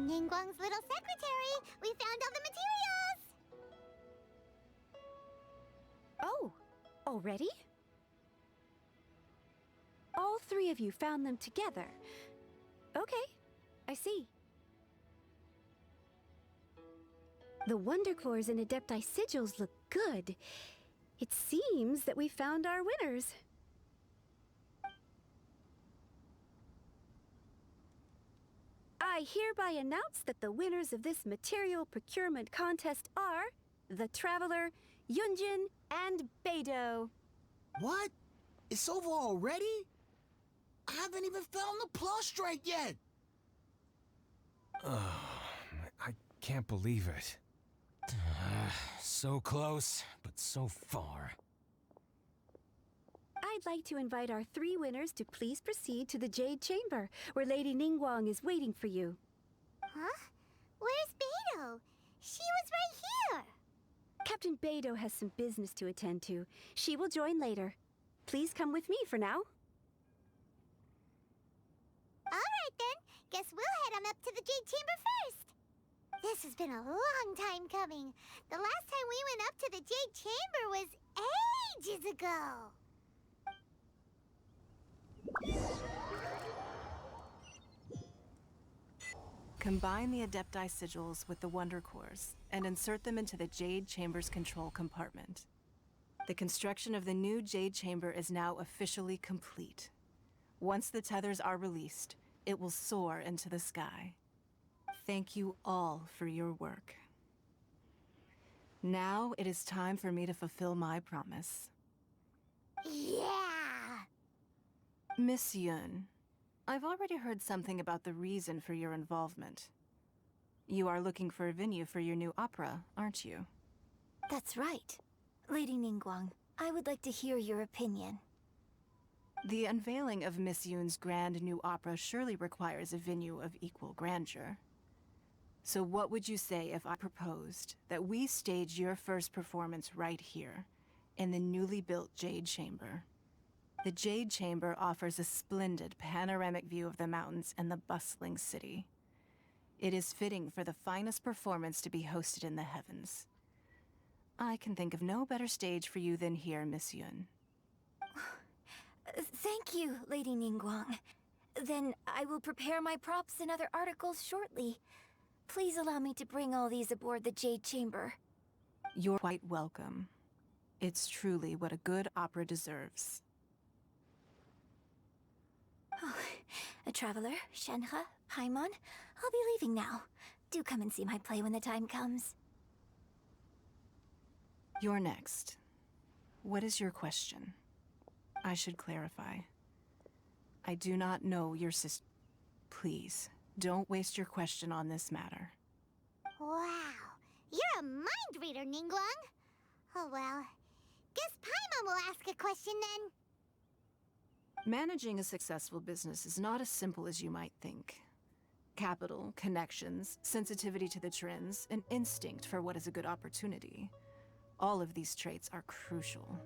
Ningguang's little secretary! We found all the materials! Oh, already? All three of you found them together. Okay, I see. The Wonder Cores and Adepti sigils look good. It seems that we found our winners. I hereby announce that the winners of this material procurement contest are the Traveler, Yunjin, and Beidou. What? It's over already? I haven't even found the prostrate yet! I can't believe it. So close, but so far. I'd like to invite our three winners to please proceed to the Jade Chamber, where Lady Ningguang is waiting for you. Huh? Where's Beidou? She was right here! Captain Beidou has some business to attend to. She will join later. Please come with me for now. Alright then, guess we'll head on up to the Jade Chamber first! This has been a long time coming. The last time we went up to the Jade Chamber was ages ago! Combine the Adepti sigils with the Wonder Cores and insert them into the Jade Chamber's control compartment. The construction of the new Jade Chamber is now officially complete. Once the tethers are released, it will soar into the sky. Thank you all for your work. Now it is time for me to fulfill my promise. Yeah! Miss Yun, I've already heard something about the reason for your involvement. You are looking for a venue for your new opera, aren't you? That's right. Lady Ningguang, I would like to hear your opinion. The unveiling of Miss Yun's grand new opera surely requires a venue of equal grandeur. So what would you say if I proposed that we stage your first performance right here, in the newly built Jade Chamber? The Jade Chamber offers a splendid panoramic view of the mountains and the bustling city. It is fitting for the finest performance to be hosted in the heavens. I can think of no better stage for you than here, Miss Yun. Thank you, Lady Ningguang. Then I will prepare my props and other articles shortly. Please allow me to bring all these aboard the Jade Chamber. You're quite welcome. It's truly what a good opera deserves. Oh, a traveler, Shenhe, Paimon, I'll be leaving now. Do come and see my play when the time comes. You're next. What is your question? I should clarify. I do not know your sister. Please, don't waste your question on this matter. Wow, you're a mind reader, Ningguang. Oh well, guess Paimon will ask a question then. Managing a successful business is not as simple as you might think. Capital, connections, sensitivity to the trends, and instinct for what is a good opportunity. All of these traits are crucial.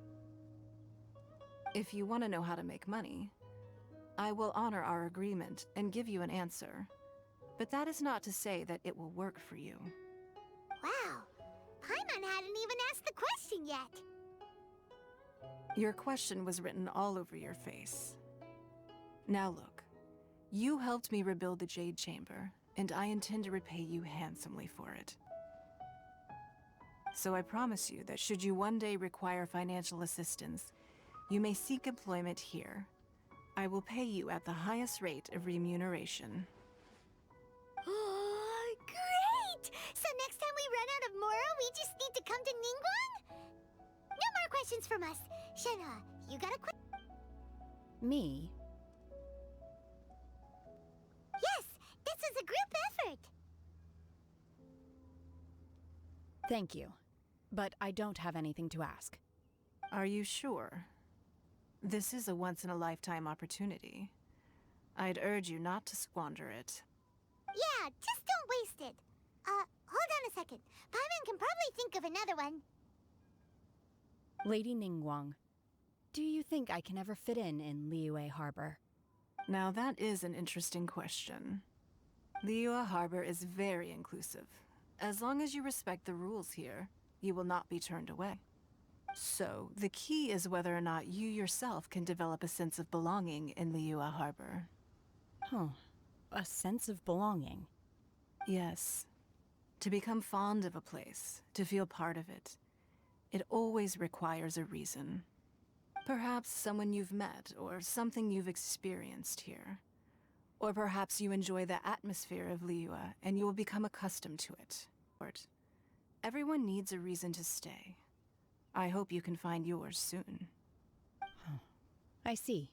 If you want to know how to make money, I will honor our agreement and give you an answer. But that is not to say that it will work for you. Wow, Paimon hadn't even asked the question yet. Your question was written all over your face. Now look, you helped me rebuild the Jade Chamber, and I intend to repay you handsomely for it. So I promise you that should you one day require financial assistance, you may seek employment here. I will pay you at the highest rate of remuneration. Oh, great! So next time we run out of Mora, we just need to come to Ningguang? No more questions from us. Shenhe, you got a quick... Me? Yes, this is a group effort. Thank you, but I don't have anything to ask. Are you sure? This is a once-in-a-lifetime opportunity. I'd urge you not to squander it. Yeah, just don't waste it. Hold on a second. Paimon can probably think of another one. Lady Ningguang, do you think I can ever fit in Liyue Harbor? Now that is an interesting question. Liyue Harbor is very inclusive. As long as you respect the rules here, you will not be turned away. So, the key is whether or not you yourself can develop a sense of belonging in Liyue Harbor. Huh. A sense of belonging. Yes. To become fond of a place, to feel part of it, it always requires a reason. Perhaps someone you've met, or something you've experienced here. Or perhaps you enjoy the atmosphere of Liyue, and you will become accustomed to it. Everyone needs a reason to stay. I hope you can find yours soon. I see.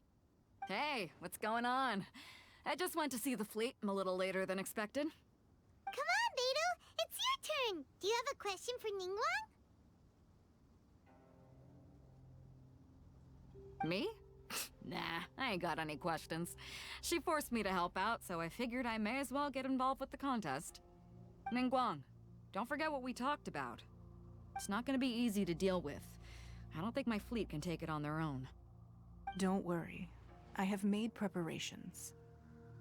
Hey, what's going on? I just went to see the fleet a little later than expected. Come on, Beto! It's your turn! Do you have a question for Ningguang? Me? Nah, I ain't got any questions. She forced me to help out, so I figured I may as well get involved with the contest. Ningguang, don't forget what we talked about. It's not gonna be easy to deal with. I don't think my fleet can take it on their own. Don't worry. I have made preparations.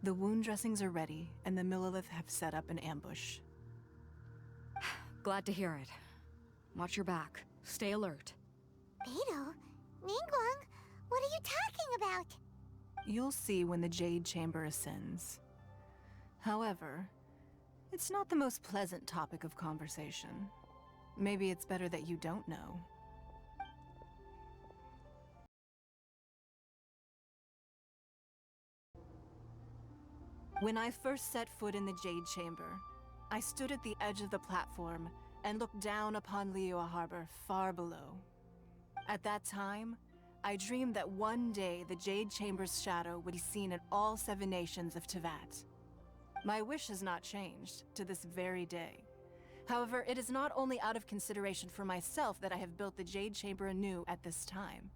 The wound dressings are ready, and the Millilith have set up an ambush. Glad to hear it. Watch your back. Stay alert. Beto? Ningguang? What are you talking about? You'll see when the Jade Chamber ascends. However, it's not the most pleasant topic of conversation. Maybe it's better that you don't know. When I first set foot in the Jade Chamber, I stood at the edge of the platform and looked down upon Liyue Harbor far below. At that time, I dreamed that one day the Jade Chamber's shadow would be seen in all 7 nations of Teyvat. My wish has not changed to this very day. However, it is not only out of consideration for myself that I have built the Jade Chamber anew at this time.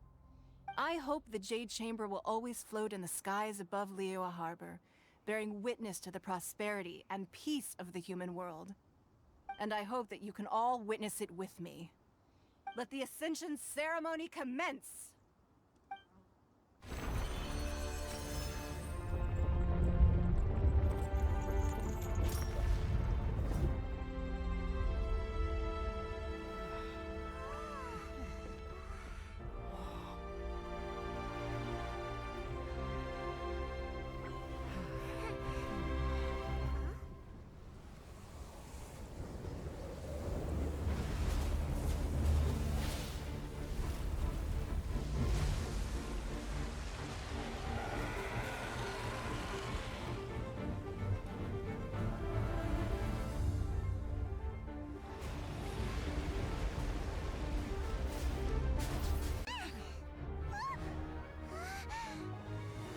I hope the Jade Chamber will always float in the skies above Liyue Harbor, bearing witness to the prosperity and peace of the human world. And I hope that you can all witness it with me. Let the Ascension ceremony commence!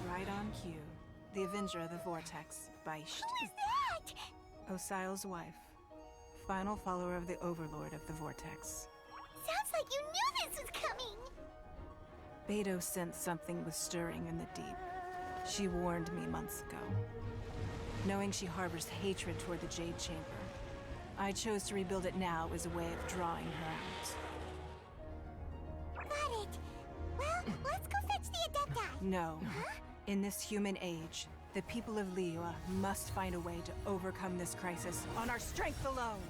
Right on cue. The Avenger of the Vortex, Beisht. Who is that? Osial's wife. Final follower of the Overlord of the Vortex. Sounds like you knew this was coming! Beto sensed something was stirring in the deep. She warned me months ago. Knowing she harbors hatred toward the Jade Chamber, I chose to rebuild it now as a way of drawing her out. Got it. Well, let's go fetch the Adepti. No. Huh? In this human age, the people of Liyue must find a way to overcome this crisis on our strength alone!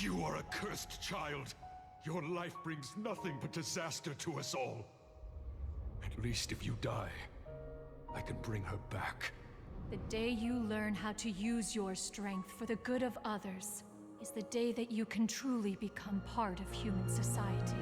You are a cursed child. Your life brings nothing but disaster to us all. At least if you die, I can bring her back. The day you learn how to use your strength for the good of others is the day that you can truly become part of human society.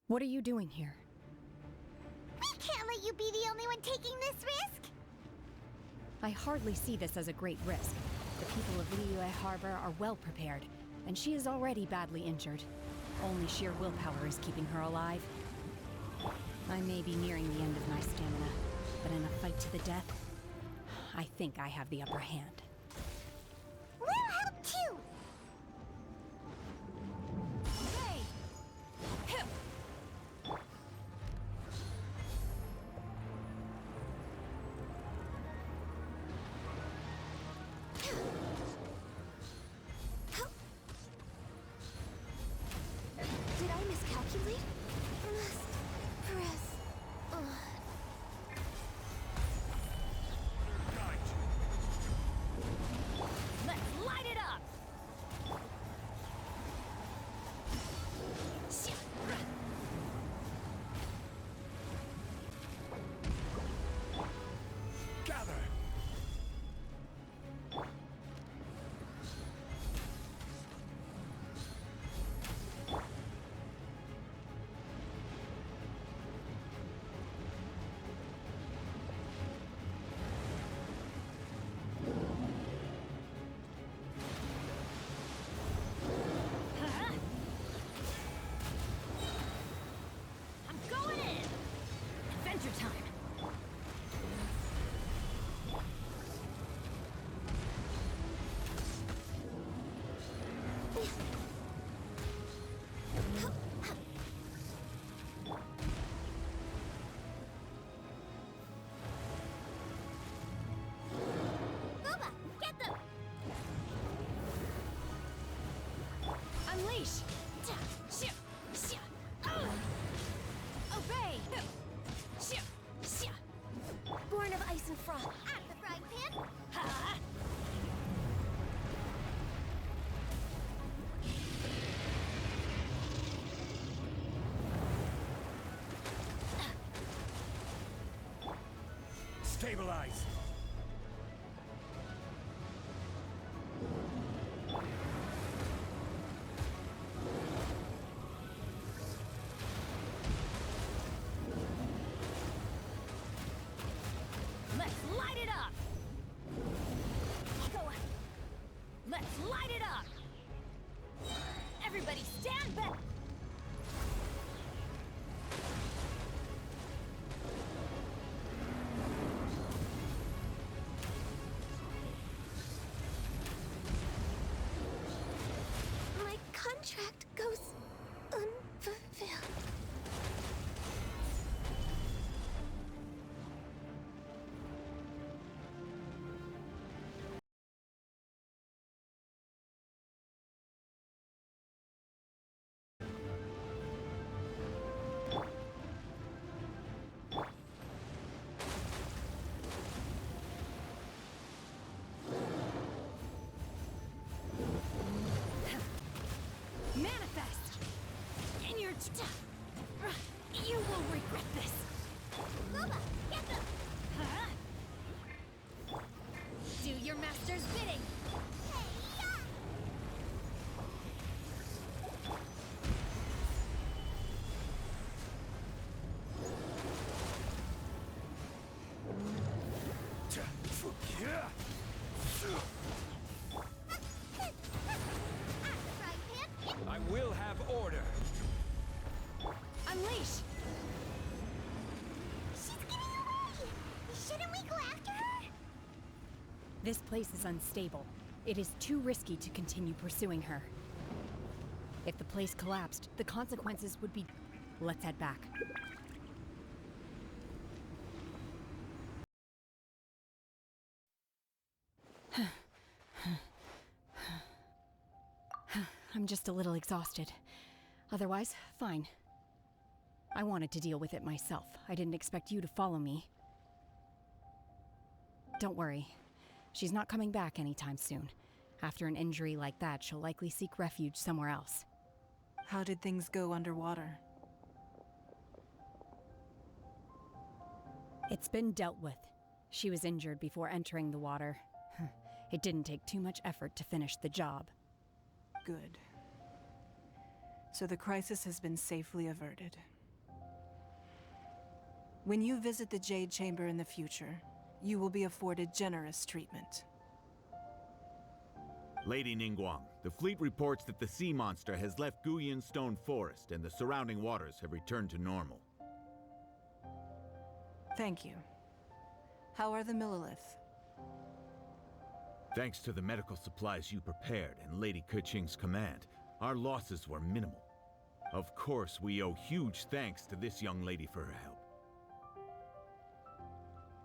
What are you doing here? We can't let you be the only one taking this risk! I hardly see this as a great risk. The people of Liyue Harbor are well prepared, and she is already badly injured. Only sheer willpower is keeping her alive. I may be nearing the end of my stamina, but in a fight to the death, I think I have the upper hand. We'll help too! Did I miscalculate? Must press. Let's light it up! Gather! I'm going in! Adventure time! Booba, get them! Unleash! Obey! Born of ice and froth. At the frying pan! Ha! Stabilize! Let's light it up! Go on. Let's light it up! Everybody stand back! My contract goes unfulfilled. Manifest! In your you will regret this! Booba, get them! Huh? Do your master's bidding! Hey-ya! This place is unstable. It is too risky to continue pursuing her. If the place collapsed, the consequences would be... Let's head back. I'm just a little exhausted. Otherwise, fine. I wanted to deal with it myself. I didn't expect you to follow me. Don't worry. She's not coming back anytime soon. After an injury like that, she'll likely seek refuge somewhere else. How did things go underwater? It's been dealt with. She was injured before entering the water. It didn't take too much effort to finish the job. Good. So the crisis has been safely averted. When you visit the Jade Chamber in the future, you will be afforded generous treatment. Lady Ningguang, the fleet reports that the sea monster has left Guyan Stone Forest and the surrounding waters have returned to normal. Thank you. How are the Millilith? Thanks to the medical supplies you prepared and Lady Keqing's command, our losses were minimal. Of course, we owe huge thanks to this young lady for her help.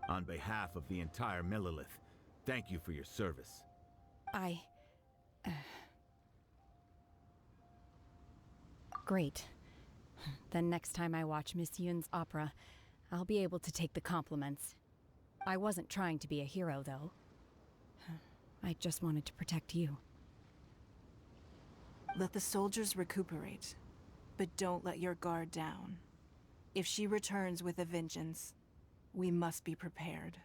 On behalf of the entire Millilith, thank you for your service. Great. Then next time I watch Miss Yun's opera, I'll be able to take the compliments. I wasn't trying to be a hero, though. I just wanted to protect you. Let the soldiers recuperate, but don't let your guard down. If she returns with a vengeance, we must be prepared.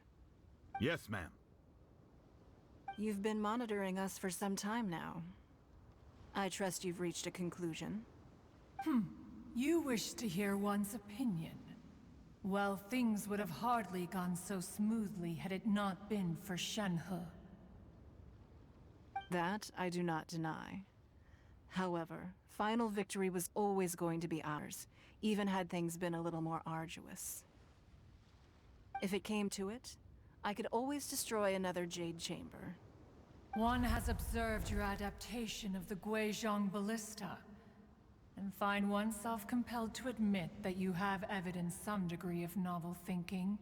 Yes, ma'am. You've been monitoring us for some time now. I trust you've reached a conclusion. You wish to hear one's opinion. Well, things would have hardly gone so smoothly had it not been for Shenhe. That I do not deny. However, final victory was always going to be ours, even had things been a little more arduous. If it came to it, I could always destroy another Jade Chamber. One has observed your adaptation of the Guizhong Ballista, and find oneself compelled to admit that you have evidenced some degree of novel thinking.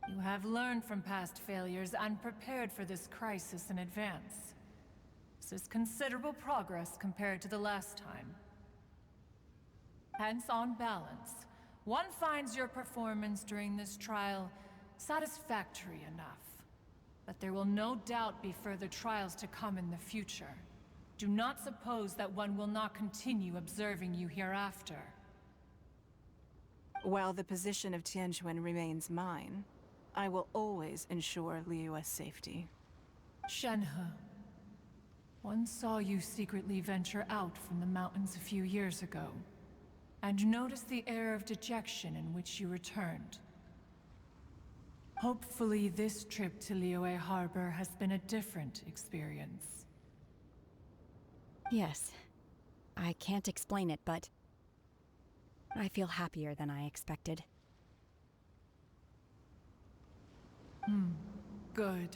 You have learned from past failures and prepared for this crisis in advance. This is considerable progress compared to the last time. Hence, on balance, one finds your performance during this trial satisfactory enough. But there will no doubt be further trials to come in the future. Do not suppose that one will not continue observing you hereafter. While the position of Tianquan remains mine, I will always ensure Liyue's safety. Shenhe, one saw you secretly venture out from the mountains a few years ago, and noticed the air of dejection in which you returned. Hopefully this trip to Liyue Harbor has been a different experience. Yes. I can't explain it, but I feel happier than I expected. Good.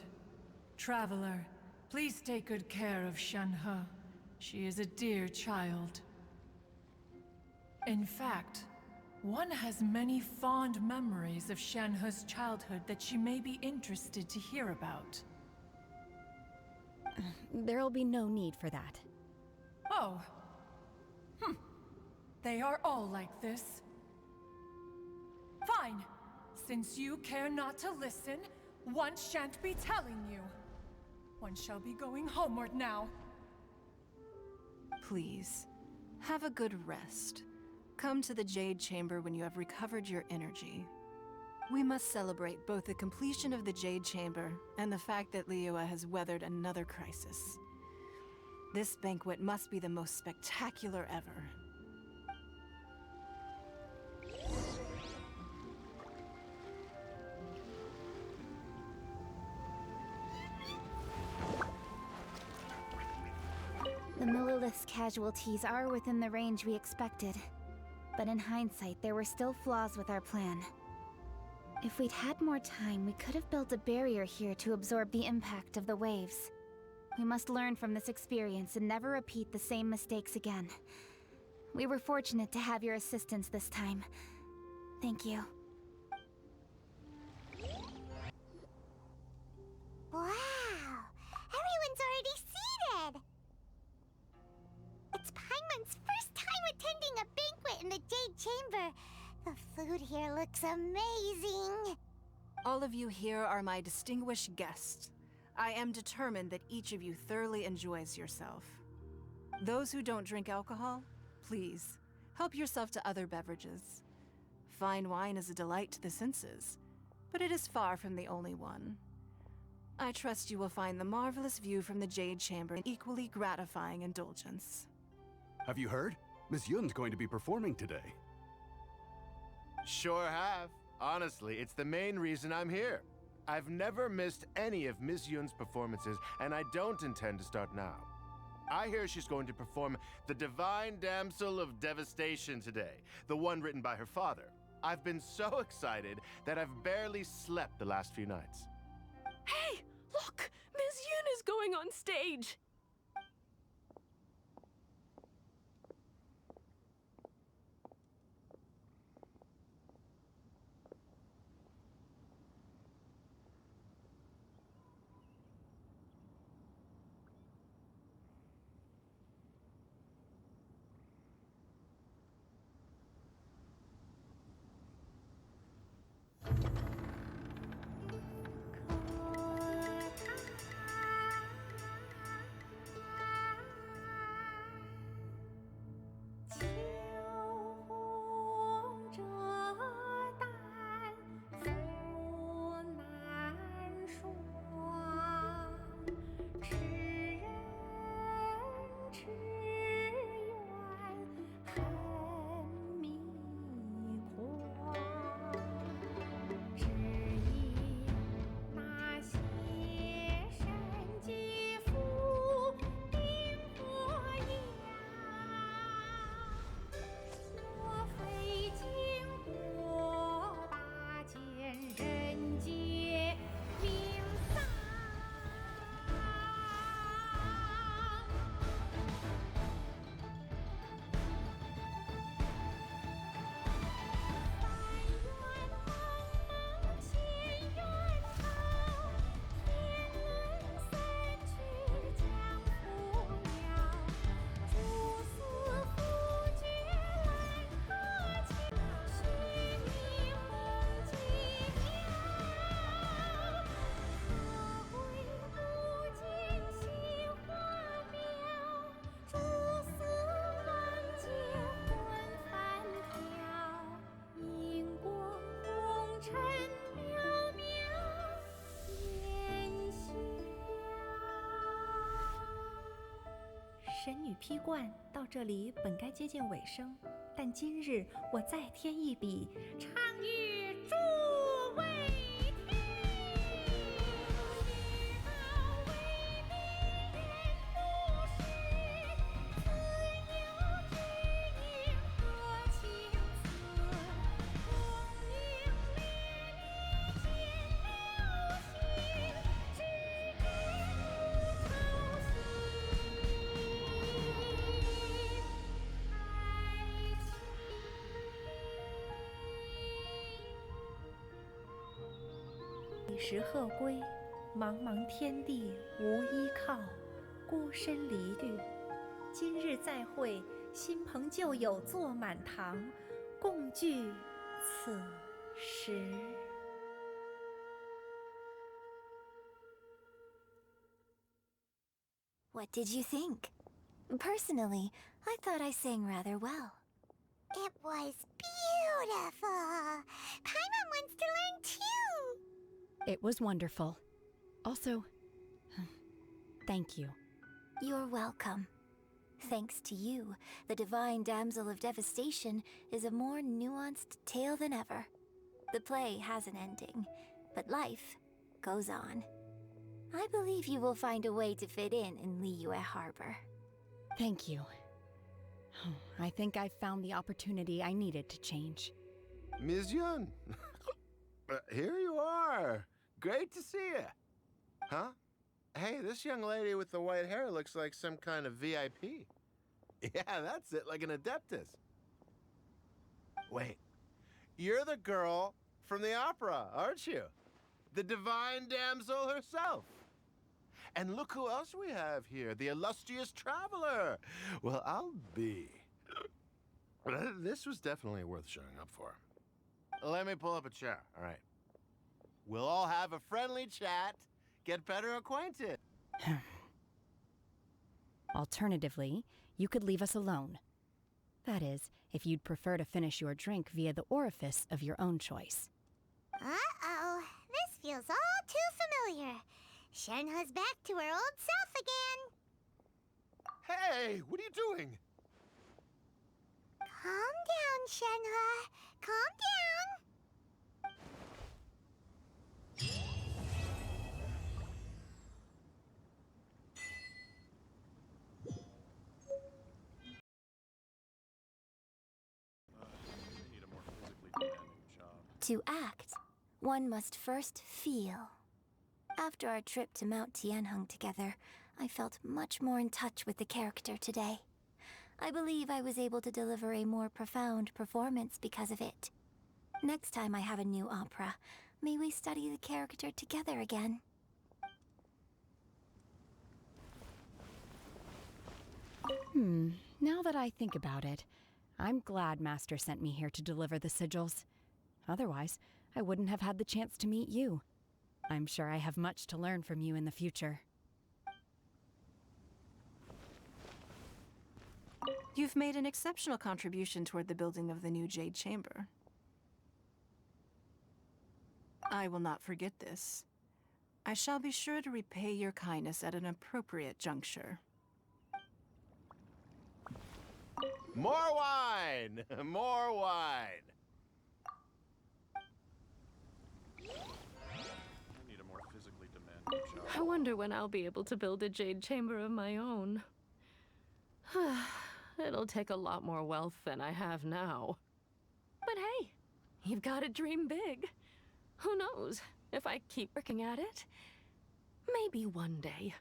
Traveler, please take good care of Shenhe. She is a dear child. In fact, one has many fond memories of Shenhe's childhood that she may be interested to hear about. There'll be no need for that. Oh. They are all like this. Fine. Since you care not to listen, one shan't be telling you. One shall be going homeward now. Please, have a good rest. Come to the Jade Chamber when you have recovered your energy. We must celebrate both the completion of the Jade Chamber and the fact that Liyue has weathered another crisis. This banquet must be the most spectacular ever. The Millilith's casualties are within the range we expected. But in hindsight, there were still flaws with our plan. If we'd had more time, we could have built a barrier here to absorb the impact of the waves. We must learn from this experience and never repeat the same mistakes again. We were fortunate to have your assistance this time. Thank you. Wow! Everyone's already seated! It's Paimon's first time attending a banquet in the Jade Chamber. The food here looks amazing. All of you here are my distinguished guests. I am determined that each of you thoroughly enjoys yourself. Those who don't drink alcohol, please, help yourself to other beverages. Fine wine is a delight to the senses, but it is far from the only one. I trust you will find the marvelous view from the Jade Chamber an equally gratifying indulgence. Have you heard? Miss Yun's going to be performing today. Sure have. Honestly, it's the main reason I'm here. I've never missed any of Miss Yun's performances, and I don't intend to start now. I hear she's going to perform The Divine Damsel of Devastation today, the one written by her father. I've been so excited that I've barely slept the last few nights. Hey, look! Miss Yun is going on stage!神女披冠到这里本该接近尾声，但今日我再添一笔，唱与诸位听。彼时鹤归，茫茫天地无依靠，孤身离虑。今日再会，新朋旧友坐满堂，共聚此时。What did you think? Personally, I thought I sang rather well. It was beautiful. Paimon wants to learn too. It was wonderful. Also, thank you. You're welcome. Thanks to you, the Divine Damsel of Devastation is a more nuanced tale than ever. The play has an ending, but life goes on. I believe you will find a way to fit in Liyue Harbor. Thank you. I think I've found the opportunity I needed to change. Ms. Yun, Here you are. Great to see you. Huh? Hey, this young lady with the white hair looks like some kind of VIP. Yeah, that's it, like an Adeptus. Wait, you're the girl from the opera, aren't you? The divine damsel herself. And look who else we have here, the illustrious traveler. Well, I'll be. This was definitely worth showing up for. Let me pull up a chair, all right? We'll all have a friendly chat, get better acquainted. Alternatively, you could leave us alone. That is, if you'd prefer to finish your drink via the orifice of your own choice. Uh-oh, this feels all too familiar. Shenhe's back to her old self again. Hey, what are you doing? Calm down, Shenhe. Calm down. To act, one must first feel. After our trip to Mount Tianheng together, I felt much more in touch with the character today. I believe I was able to deliver a more profound performance because of it. Next time I have a new opera, may we study the character together again. Now that I think about it, I'm glad Master sent me here to deliver the sigils. Otherwise, I wouldn't have had the chance to meet you. I'm sure I have much to learn from you in the future. You've made an exceptional contribution toward the building of the new Jade Chamber. I will not forget this. I shall be sure to repay your kindness at an appropriate juncture. More wine! More wine! I need a more physically demanding job. I wonder when I'll be able to build a jade chamber of my own. It'll take a lot more wealth than I have now. But hey, you've got to dream big. Who knows? If I keep working at it, maybe one day.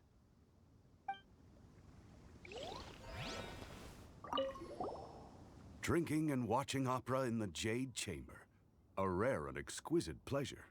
Drinking and watching opera in the Jade Chamber. A rare and exquisite pleasure.